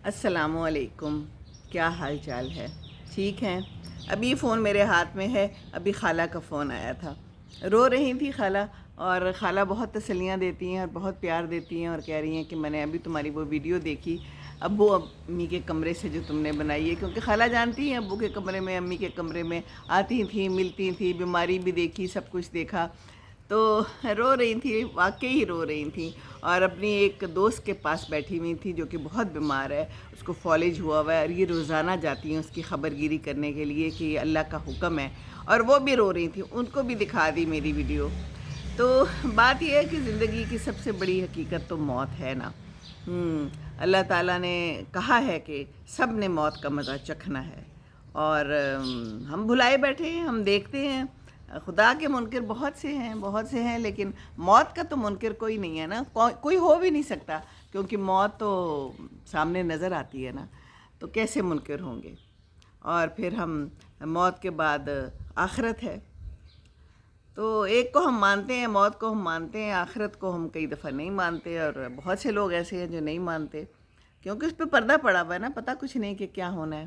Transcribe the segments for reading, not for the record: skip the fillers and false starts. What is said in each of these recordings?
السلام علیکم، کیا حال چال ہے؟ ٹھیک ہیں؟ ابھی فون میرے ہاتھ میں ہے، ابھی خالہ کا فون آیا تھا۔ رو رہی تھی خالہ، اور خالہ بہت تسلیاں دیتی ہیں اور بہت پیار دیتی ہیں، اور کہہ رہی ہیں کہ میں نے ابھی تمہاری وہ ویڈیو دیکھی ابو امی کے کمرے سے جو تم نے بنائی ہے، کیونکہ خالہ جانتی ہیں ابو کے کمرے میں امی کے کمرے میں آتی تھیں، ملتی تھیں، بیماری بھی دیکھی، سب کچھ دیکھا۔ تو رو رہی تھی، واقعی رو رہی تھیں، اور اپنی ایک دوست کے پاس بیٹھی ہوئی تھی جو کہ بہت بیمار ہے، اس کو فالج ہوا ہوا ہے، اور یہ روزانہ جاتی ہیں اس کی خبر گیری کرنے کے لیے کہ یہ اللہ کا حکم ہے، اور وہ بھی رو رہی تھیں، ان کو بھی دکھا دی میری ویڈیو۔ تو بات یہ ہے کہ زندگی کی سب سے بڑی حقیقت تو موت ہے نا۔ اللہ تعالیٰ نے کہا ہے کہ سب نے موت کا مزہ چکھنا ہے، اور ہم بھلائے بیٹھے ہیں، ہم دیکھتے ہیں خدا کے منکر بہت سے ہیں، لیکن موت کا تو منکر کوئی نہیں ہے نا، کوئی ہو بھی نہیں سکتا، کیونکہ موت تو سامنے نظر آتی ہے نا، تو کیسے منکر ہوں گے؟ اور پھر ہم موت کے بعد آخرت ہے، تو ایک کو ہم مانتے ہیں، موت کو ہم مانتے ہیں، آخرت کو ہم کئی دفعہ نہیں مانتے، اور بہت سے لوگ ایسے ہیں جو نہیں مانتے، کیونکہ اس پہ پردہ پڑا ہوا ہے نا، پتہ کچھ نہیں کہ کیا ہونا ہے۔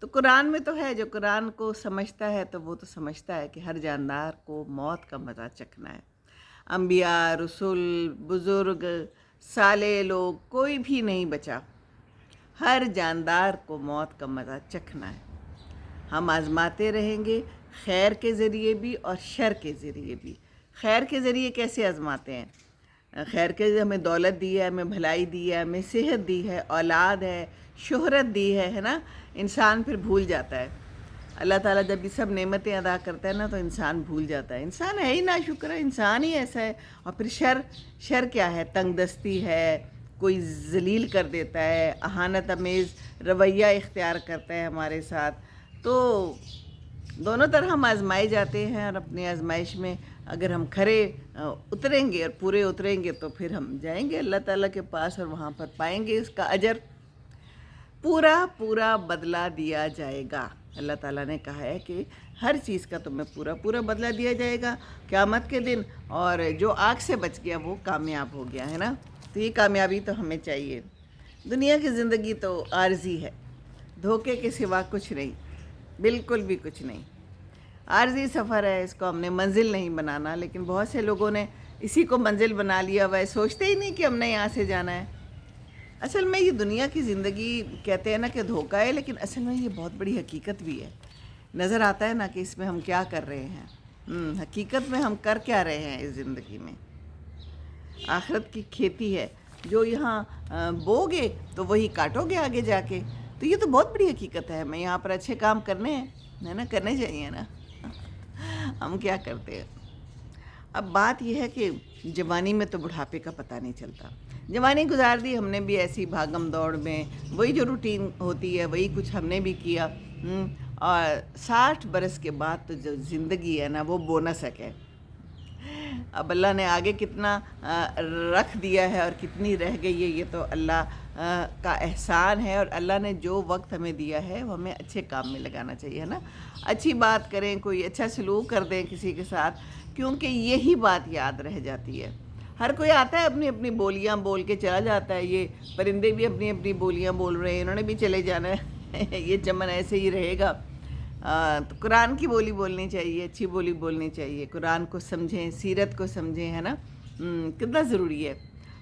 تو قرآن میں تو ہے، جو قرآن کو سمجھتا ہے تو وہ تو سمجھتا ہے کہ ہر جاندار کو موت کا مزہ چکھنا ہے۔ انبیاء، رسول، بزرگ، صالح لوگ، کوئی بھی نہیں بچا، ہر جاندار کو موت کا مزہ چکھنا ہے۔ ہم آزماتے رہیں گے، خیر کے ذریعے بھی اور شر کے ذریعے بھی۔ خیر کے ذریعے کیسے آزماتے ہیں؟ خیر کے ذریعے ہمیں دولت دی ہے، ہمیں بھلائی دی ہے، ہمیں صحت دی ہے، اولاد ہے، شہرت دی ہے نا۔ انسان پھر بھول جاتا ہے، اللہ تعالیٰ جب یہ سب نعمتیں ادا کرتا ہے نا تو انسان بھول جاتا ہے، انسان ہے ہی ناشکر ہے، انسان ہی ایسا ہے۔ اور پھر شر کیا ہے؟ تنگ دستی ہے، کوئی ذلیل کر دیتا ہے، اہانت آمیز رویہ اختیار کرتا ہے ہمارے ساتھ۔ تو دونوں طرح ہم آزمائے جاتے ہیں، اور اپنی آزمائش میں اگر ہم کھرے اتریں گے اور پورے اتریں گے تو پھر ہم جائیں گے اللہ تعالیٰ کے پاس، اور وہاں پر پائیں گے اس کا اجر، پورا بدلہ دیا جائے گا۔ اللہ تعالیٰ نے کہا ہے کہ ہر چیز کا تمہیں پورا بدلہ دیا جائے گا قیامت کے دن، اور جو آگ سے بچ گیا وہ کامیاب ہو گیا ہے نا۔ تو یہ کامیابی تو ہمیں چاہیے۔ دنیا کی زندگی تو عارضی ہے، دھوکے کے سوا کچھ نہیں، بالکل بھی کچھ نہیں، عارضی سفر ہے، اس کو ہم نے منزل نہیں بنانا، لیکن بہت سے لوگوں نے اسی کو منزل بنا لیا ہوا ہے، سوچتے ہی نہیں کہ ہم نے یہاں سے جانا ہے۔ اصل میں یہ دنیا کی زندگی کہتے ہیں نا کہ دھوکہ ہے، لیکن اصل میں یہ بہت بڑی حقیقت بھی ہے۔ نظر آتا ہے نا کہ اس میں ہم کیا کر رہے ہیں، حقیقت میں ہم کر کیا رہے ہیں اس زندگی میں۔ آخرت کی کھیتی ہے، جو یہاں بوگے تو وہی کاٹو گے آگے جا کے، تو یہ تو بہت بڑی حقیقت ہے۔ ہمیں یہاں پر اچھے کام کرنے ہیں، ہے نا، کرنے چاہیے نا، ہم کیا کرتے ہیں؟ اب بات یہ ہے کہ جوانی میں تو بڑھاپے کا پتہ نہیں چلتا، جوانی گزار دی ہم نے بھی ایسی بھاگم دوڑ میں، وہی جو روٹین ہوتی ہے وہی کچھ ہم نے بھی کیا، اور 60 برس کے بعد تو جو زندگی ہے نا وہ بونس ہے۔ اب اللہ نے آگے کتنا رکھ دیا ہے اور کتنی رہ گئی ہے، یہ تو اللہ کا احسان ہے، اور اللہ نے جو وقت ہمیں دیا ہے وہ ہمیں اچھے کام میں لگانا چاہیے، ہے نا۔ اچھی بات کریں، کوئی اچھا سلوک کر دیں کسی کے ساتھ، کیونکہ یہی بات یاد رہ جاتی ہے۔ ہر کوئی آتا ہے اپنی اپنی بولیاں بول کے چلا جاتا ہے، یہ پرندے بھی اپنی اپنی بولیاں بول رہے ہیں، انہوں نے بھی چلے جانا ہے، یہ چمن ایسے ہی رہے گا۔ تو قرآن کی بولی بولنی چاہیے، اچھی بولی بولنی چاہیے، قرآن کو سمجھیں، سیرت کو سمجھیں، ہے نا، کتنا ضروری ہے۔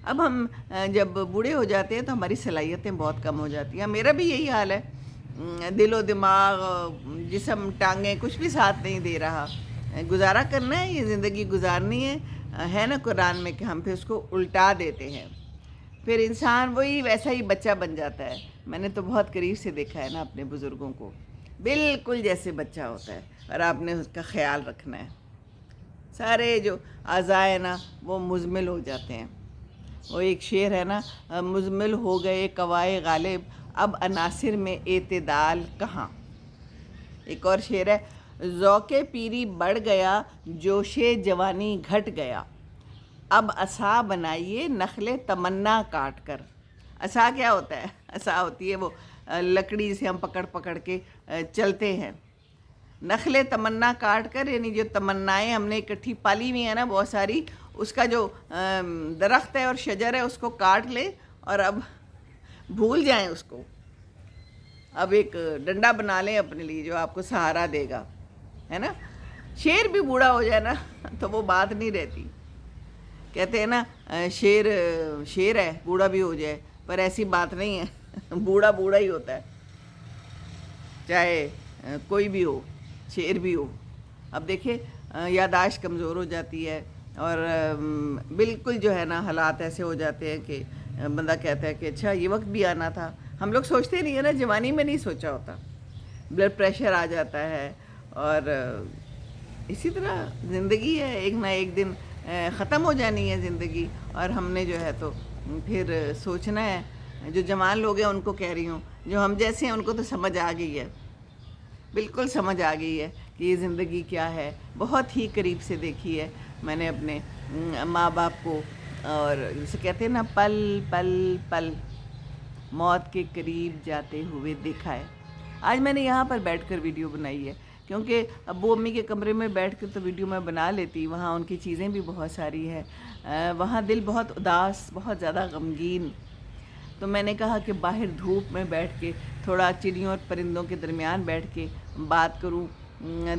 اب ہم جب بوڑھے ہو جاتے ہیں تو ہماری صلاحیتیں بہت کم ہو جاتی ہیں، میرا بھی یہی حال ہے، دل و دماغ، جسم، ٹانگیں، کچھ بھی ساتھ نہیں دے رہا، گزارا کرنا ہے، یہ زندگی گزارنی ہے نا، قرآن میں کہ ہم پھر اس کو الٹا دیتے ہیں، پھر انسان وہی ویسا ہی بچہ بن جاتا ہے۔ میں نے تو بہت قریب سے دیکھا ہے نا اپنے بزرگوں کو، بالکل جیسے بچہ ہوتا ہے، اور آپ نے اس کا خیال رکھنا ہے، سارے جو اعضاء ہیں نا وہ مزمل ہو جاتے ہیں۔ وہ ایک شعر ہے نا، مزمل ہو گئے کوائے غالب، اب عناصر میں اعتدال کہاں۔ ایک اور شعر ہے، ذوق پیری بڑھ گیا، جوش جوانی گھٹ گیا، اب عصا بنائیے نخل تمنا کاٹ کر۔ عصا کیا ہوتا ہے؟ عصا ہوتی ہے وہ لکڑی سے ہم پکڑ پکڑ کے چلتے ہیں، نخل تمنا کاٹ کر، یعنی جو تمنائیں ہم نے اکٹھی پالی ہوئی ہیں نا بہت ساری، اس کا جو درخت ہے اور شجر ہے اس کو کاٹ لے، اور اب بھول جائیں اس کو. اب ایک ڈنڈا بنا لیں اپنے لیے جو آپ کو سہارا دے گا, ہے نا. شیر بھی بوڑھا ہو جائے نا تو وہ بات نہیں رہتی. کہتے ہیں نا شیر شیر ہے بوڑھا بھی ہو جائے, پر ایسی بات نہیں ہے. بوڑھا بوڑھا ہی ہوتا ہے, چاہے کوئی بھی ہو, شیر بھی ہو. اب دیکھیں یاداشت کمزور ہو جاتی ہے, اور بالکل جو ہے نا حالات ایسے ہو جاتے ہیں کہ بندہ کہتا ہے کہ اچھا یہ وقت بھی آنا تھا. ہم لوگ سوچتے نہیں ہے نا, جوانی میں نہیں سوچا ہوتا. بلڈ پریشر آ جاتا ہے, اور اسی طرح زندگی ہے, ایک نہ ایک دن ختم ہو جانی ہے زندگی. اور ہم نے جو ہے تو پھر سوچنا ہے. جو جوان لوگ ہیں ان کو کہہ رہی ہوں, جو ہم جیسے ہیں ان کو تو سمجھ آ گئی ہے, بالکل سمجھ آ گئی ہے کہ یہ زندگی کیا ہے. بہت ہی قریب سے دیکھی ہے میں نے اپنے ماں باپ کو, اور جسے کہتے ہیں نا پل پل پل موت کے قریب جاتے ہوئے دیکھا ہے. آج میں نے یہاں پر بیٹھ کر ویڈیو بنائی ہے, کیونکہ ابو امی کے کمرے میں بیٹھ کر تو ویڈیو میں بنا لیتی, وہاں ان کی چیزیں بھی بہت ساری ہیں, وہاں دل بہت اداس, بہت زیادہ غمگین. تو میں نے کہا کہ باہر دھوپ میں بیٹھ کے تھوڑا چڑیوں اور پرندوں کے درمیان بیٹھ کے بات کروں,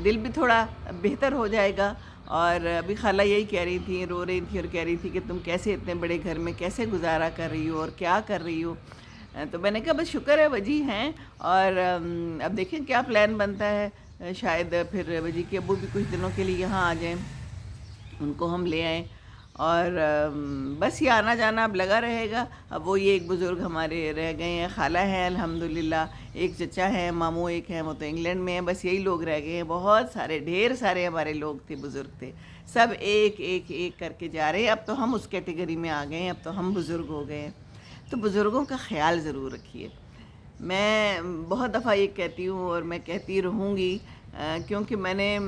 دل بھی تھوڑا بہتر ہو جائے گا. اور ابھی خالہ یہی کہہ رہی تھی, رو رہی تھی اور کہہ رہی تھی کہ تم کیسے اتنے بڑے گھر میں کیسے گزارا کر رہی ہو اور کیا کر رہی ہو. تو میں نے کہا بس شکر ہے وجی ہیں, اور اب دیکھیں کیا پلان بنتا ہے. شاید پھر وجی کے ابو بھی کچھ دنوں کے لیے یہاں آ جائیں, ان کو ہم لے آئیں, اور بس یہ آنا جانا اب لگا رہے گا. اب وہ یہ ایک بزرگ ہمارے رہ گئے ہیں, خالہ ہیں الحمدللہ, ایک چچا ہیں, ماموں ایک ہیں, وہ تو انگلینڈ میں ہیں. بس یہی لوگ رہ گئے ہیں. بہت سارے ڈھیر سارے ہمارے لوگ تھے, بزرگ تھے, سب ایک ایک ایک کر کے جا رہے ہیں. اب تو ہم اس کیٹیگری میں آ گئے ہیں, اب تو ہم بزرگ ہو گئے ہیں. تو بزرگوں کا خیال ضرور رکھیے. میں بہت دفعہ یہ کہتی ہوں اور میں کہتی رہوں گی, کیونکہ میں نے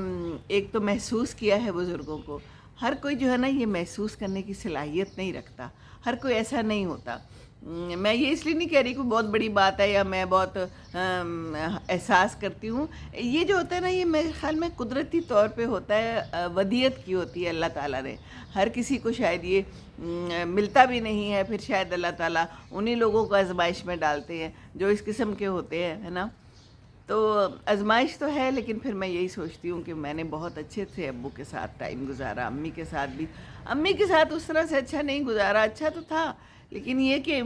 ایک تو محسوس کیا ہے بزرگوں کو. ہر کوئی جو ہے نا یہ محسوس کرنے کی صلاحیت نہیں رکھتا, ہر کوئی ایسا نہیں ہوتا. میں یہ اس لیے نہیں کہہ رہی کہ بہت بڑی بات ہے یا میں بہت احساس کرتی ہوں. یہ جو ہوتا ہے نا یہ میرے خیال میں قدرتی طور پہ ہوتا ہے, ودیت کی ہوتی ہے اللہ تعالیٰ نے. ہر کسی کو شاید یہ ملتا بھی نہیں ہے, پھر شاید اللہ تعالیٰ انہی لوگوں کو آزمائش میں ڈالتے ہیں جو اس قسم کے ہوتے ہیں, ہے نا. تو آزمائش تو ہے, لیکن پھر میں یہی سوچتی ہوں کہ میں نے بہت اچھے سے ابو کے ساتھ ٹائم گزارا, امی کے ساتھ بھی. امی کے ساتھ اس طرح سے اچھا نہیں گزارا, اچھا تو تھا, لیکن یہ کہ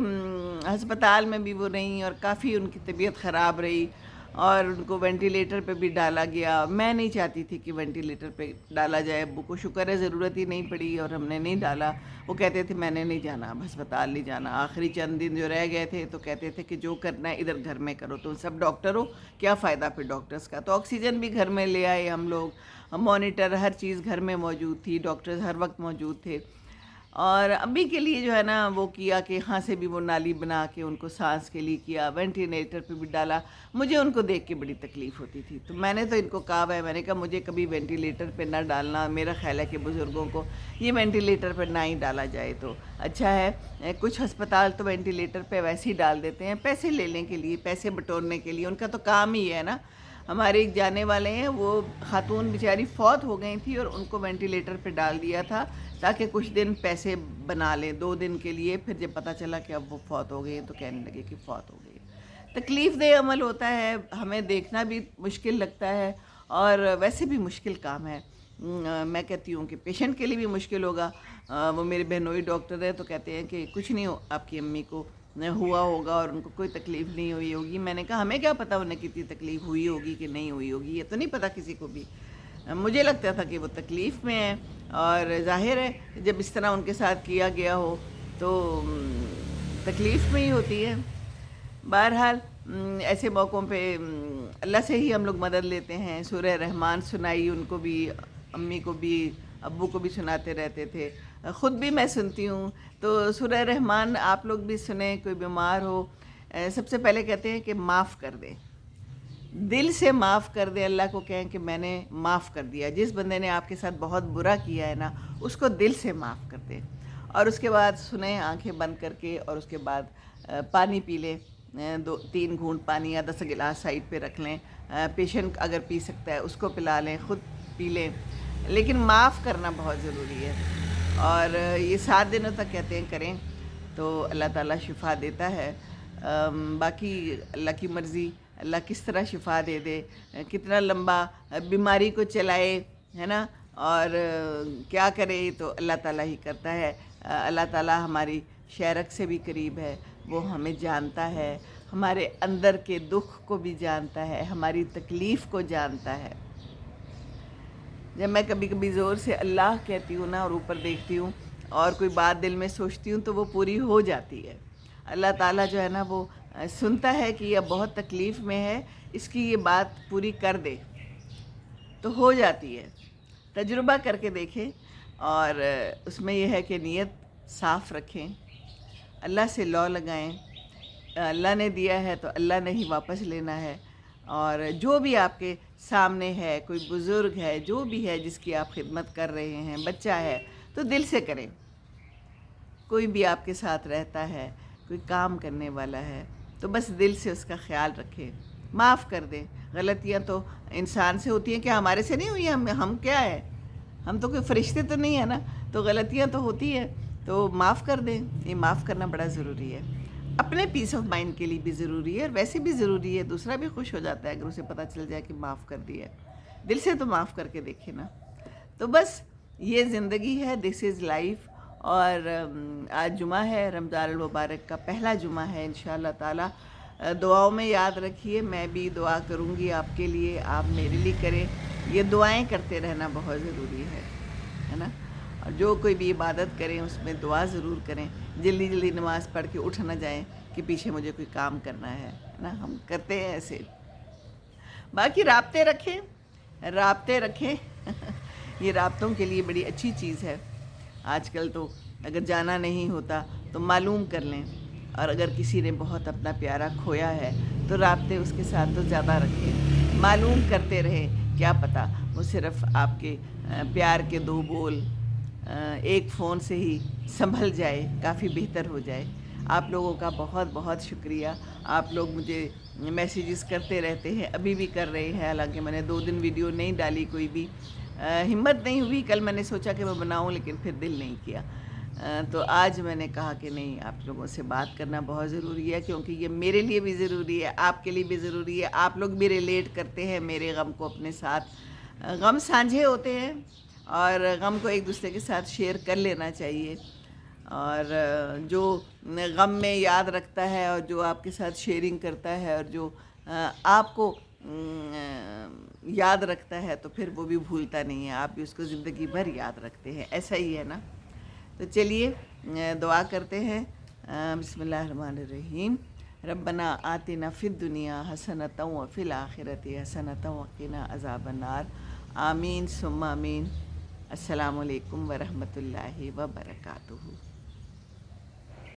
ہسپتال میں بھی وہ رہیں اور کافی ان کی طبیعت خراب رہی, اور ان کو وینٹیلیٹر پہ بھی ڈالا گیا. میں نہیں چاہتی تھی کہ وینٹیلیٹر پہ ڈالا جائے ابو کو, شکر ہے ضرورت ہی نہیں پڑی اور ہم نے نہیں ڈالا. وہ کہتے تھے میں نے نہیں جانا, اب ہسپتال نہیں جانا. آخری چند دن جو رہ گئے تھے تو کہتے تھے کہ جو کرنا ہے ادھر گھر میں کرو, تو سب ڈاکٹر ہو, کیا فائدہ پھر ڈاکٹرز کا. تو آکسیجن بھی گھر میں لے آئے ہم لوگ, مانیٹر ہر چیز گھر میں موجود تھی, ڈاکٹرز ہر وقت موجود تھے. اور امی کے لیے جو ہے نا وہ کیا کہ ہاں سے بھی وہ نالی بنا کے ان کو سانس کے لیے کیا, وینٹیلیٹر پہ بھی ڈالا. مجھے ان کو دیکھ کے بڑی تکلیف ہوتی تھی, تو میں نے تو ان کو کہا ہے, میں نے کہا مجھے کبھی وینٹیلیٹر پہ نہ ڈالنا. میرا خیال ہے کہ بزرگوں کو یہ وینٹیلیٹر پہ نہ ہی ڈالا جائے تو اچھا ہے. کچھ ہسپتال تو وینٹیلیٹر پہ ویسے ہی ڈال دیتے ہیں, پیسے لینے کے لیے, پیسے بٹورنے کے لیے, ان کا تو کام ہی ہے نا. ہمارے ایک جانے والے ہیں, وہ خاتون بیچاری فوت ہو گئی تھی اور ان کو وینٹیلیٹر پہ ڈال دیا تھا تاکہ کچھ دن پیسے بنا لیں 2 دن کے لیے. پھر جب پتہ چلا کہ اب وہ فوت ہو گئے تو کہنے لگے کہ فوت ہو گئی. تکلیف دہ عمل ہوتا ہے, ہمیں دیکھنا بھی مشکل لگتا ہے, اور ویسے بھی مشکل کام ہے. میں کہتی ہوں کہ پیشنٹ کے لیے بھی مشکل ہوگا. وہ میرے بہنوئی ڈاکٹر ہے, تو کہتے ہیں کہ کچھ نہیں آپ کی امی کو ہوا ہوگا اور ان کو کوئی تکلیف نہیں ہوئی ہوگی. میں نے کہا ہمیں کیا پتہ انہیں کتنی تکلیف ہوئی ہوگی کہ نہیں ہوئی ہوگی, یہ تو نہیں پتہ کسی کو بھی. مجھے لگتا تھا کہ وہ تکلیف میں ہیں, اور ظاہر ہے جب اس طرح ان کے ساتھ کیا گیا ہو تو تکلیف میں ہی ہوتی ہے. بہرحال ایسے موقعوں پہ اللہ سے ہی ہم لوگ مدد لیتے ہیں. سورہ رحمان سنائی ان کو بھی, امی کو بھی, ابو کو بھی سناتے رہتے تھے, خود بھی میں سنتی ہوں. تو سورہ رحمان آپ لوگ بھی سنیں. کوئی بیمار ہو, سب سے پہلے کہتے ہیں کہ معاف کر دیں, دل سے معاف کر دیں. اللہ کو کہیں کہ میں نے معاف کر دیا. جس بندے نے آپ کے ساتھ بہت برا کیا ہے نا, اس کو دل سے معاف کر دیں. اور اس کے بعد سنیں آنکھیں بند کر کے, اور اس کے بعد پانی پی لیں, 2-3 گھونٹ پانی یا 10 گلاس سائڈ پہ رکھ لیں. پیشنٹ اگر پی سکتا ہے اس کو پلا لیں, خود پی لیں. لیکن معاف کرنا بہت ضروری ہے, اور یہ 7 دنوں تک کہتے ہیں کریں تو اللہ تعالیٰ شفا دیتا ہے. باقی اللہ کی مرضی، اللہ کس طرح شفا دے دے، کتنا لمبا بیماری کو چلائے، ہے نا، اور کیا کرے تو اللہ تعالیٰ ہی کرتا ہے۔ اللہ تعالیٰ ہماری شہرک سے بھی قریب ہے، وہ ہمیں جانتا ہے، ہمارے اندر کے دکھ کو بھی جانتا ہے، ہماری تکلیف کو جانتا ہے۔ جب میں کبھی کبھی زور سے اللہ کہتی ہوں نا اور اوپر دیکھتی ہوں اور کوئی بات دل میں سوچتی ہوں تو وہ پوری ہو جاتی ہے۔ اللہ تعالیٰ جو ہے نا وہ سنتا ہے کہ یہ بہت تکلیف میں ہے، اس کی یہ بات پوری کر دے، تو ہو جاتی ہے۔ تجربہ کر کے دیکھیں، اور اس میں یہ ہے کہ نیت صاف رکھیں، اللہ سے لو لگائیں، اللہ نے دیا ہے تو اللہ نے ہی واپس لینا ہے، اور جو بھی آپ کے سامنے ہے، کوئی بزرگ ہے، جو بھی ہے جس کی آپ خدمت کر رہے ہیں، بچہ ہے، تو دل سے کریں۔ کوئی بھی آپ کے ساتھ رہتا ہے، کوئی کام کرنے والا ہے، تو بس دل سے اس کا خیال رکھیں، معاف کر دیں۔ غلطیاں تو انسان سے ہوتی ہیں، کیا ہمارے سے نہیں ہوئی؟ ہم کیا ہے، ہم تو کوئی فرشتے تو نہیں ہیں نا، تو غلطیاں تو ہوتی ہیں، تو معاف کر دیں۔ یہ معاف کرنا بڑا ضروری ہے، اپنے پیس آف مائنڈ کے لیے بھی ضروری ہے، اور ویسے بھی ضروری ہے، دوسرا بھی خوش ہو جاتا ہے اگر اسے پتہ چل جائے کہ معاف کر دیا ہے۔ دل سے تو معاف کر کے دیکھیں نا۔ تو بس یہ زندگی ہے، دس از لائف۔ اور آج جمعہ ہے، رمضان المبارک کا پہلا جمعہ ہے، انشاءاللہ تعالی دعاؤں میں یاد رکھیے، میں بھی دعا کروں گی آپ کے لیے، آپ میرے لیے کریں۔ یہ دعائیں کرتے رہنا بہت ضروری ہے نا، اور جو کوئی بھی عبادت کریں اس میں دعا ضرور کریں، جلدی جلدی نماز پڑھ کے اٹھ نہ جائیں کہ پیچھے مجھے کوئی کام کرنا ہے نا، ہم کرتے ہیں ایسے۔ باقی رابطے رکھیں یہ رابطوں کے لیے بڑی اچھی چیز ہے۔ آج کل تو اگر جانا نہیں ہوتا تو معلوم کر لیں، اور اگر کسی نے بہت اپنا پیارا کھویا ہے تو رابطے اس کے ساتھ تو زیادہ رکھیں، معلوم کرتے رہیں، کیا پتہ وہ صرف آپ کے پیار کے دو بول ایک فون سے ہی سنبھل جائے، کافی بہتر ہو جائے۔ آپ لوگوں کا بہت بہت شکریہ، آپ لوگ مجھے میسیجز کرتے رہتے ہیں، ابھی بھی کر رہے ہیں، حالانکہ میں نے 2 دن ویڈیو نہیں ڈالی، کوئی بھی ہمت نہیں ہوئی۔ کل میں نے سوچا کہ میں بناؤں لیکن پھر دل نہیں کیا، تو آج میں نے کہا کہ نہیں، آپ لوگوں سے بات کرنا بہت ضروری ہے، کیونکہ یہ میرے لیے بھی ضروری ہے، آپ کے لیے بھی ضروری ہے۔ آپ لوگ بھی ریلیٹ کرتے ہیں میرے غم کو اپنے ساتھ، غم سانجھے ہوتے ہیں، اور غم کو ایک دوسرے کے ساتھ شیئر کر لینا چاہیے۔ اور جو غم میں یاد رکھتا ہے اور جو آپ کے ساتھ شیئرنگ کرتا ہے اور جو آپ کو یاد رکھتا ہے تو پھر وہ بھی بھولتا نہیں ہے، آپ بھی اس کو زندگی بھر یاد رکھتے ہیں، ایسا ہی ہے نا۔ تو چلیے دعا کرتے ہیں۔ بسم اللہ الرحمن الرحیم۔ ربنا آتنا فی الدنیا حسنۃ وفی الآخرۃ حسنۃ وقنا عذاب النار۔ آمین ثم آمین۔ السلام علیکم ورحمۃ اللہ وبرکاتہ۔